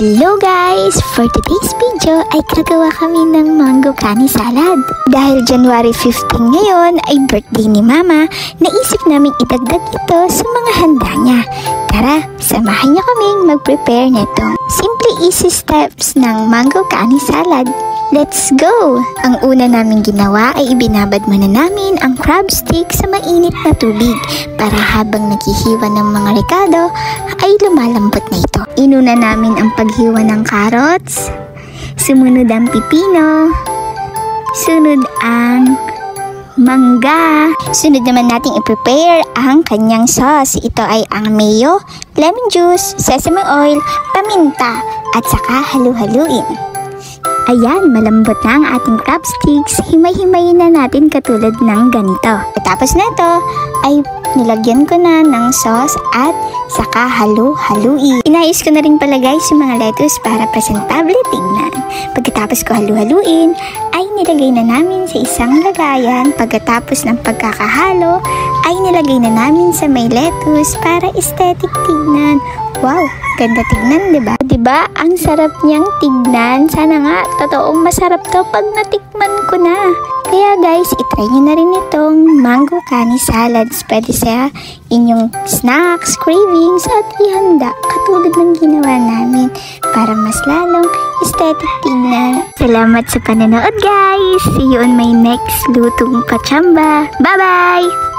Hello guys! For today's video ay gagawa kami ng mango kani salad. Dahil January 15 ngayon ay birthday ni Mama, naisip naming idagdag ito sa mga handa niya. Tara, samahan niyo kaming mag-prepare nito. Simple easy steps ng mango kani salad. Let's go! Ang una namin ginawa ay ibinabad muna namin ang crab stick sa mainit na tubig para habang naghihiwa ng mga rekado ay lumalambot na ito. Inuna namin ang paghiwa ng carrots, sumunod ang pipino, sunod ang mangga. Sunod naman nating i-prepare ang kanyang sauce. Ito ay ang mayo, lemon juice, sesame oil, paminta at saka halu-haluin. Ayan, malambot na ang ating crab sticks. Himay-himayin na natin katulad ng ganito. Tapos na ito ay nilagyan ko na ng sauce at saka halu-haluin. Inayos ko na rin pala guys yung mga lettuce para presentable tignan. Pagkatapos ko halu-haluin ay nilagay na namin sa isang lagayan. Pagkatapos ng pagkakahalo ay nilagay na namin sa may lettuce para aesthetic tignan. Wow, ganda tignan, diba? Diba? Ang sarap niyang tignan. Sana nga, totoong masarap to pag natikman ko na. Kaya guys, itry nyo na rin itong mango kani salads. Pwede sa inyong snacks, cravings, at ihanda katulad ng ginawa namin para mas lalong aesthetic tignan. Salamat sa panonood guys! See you on my next lutong kachamba. Bye-bye!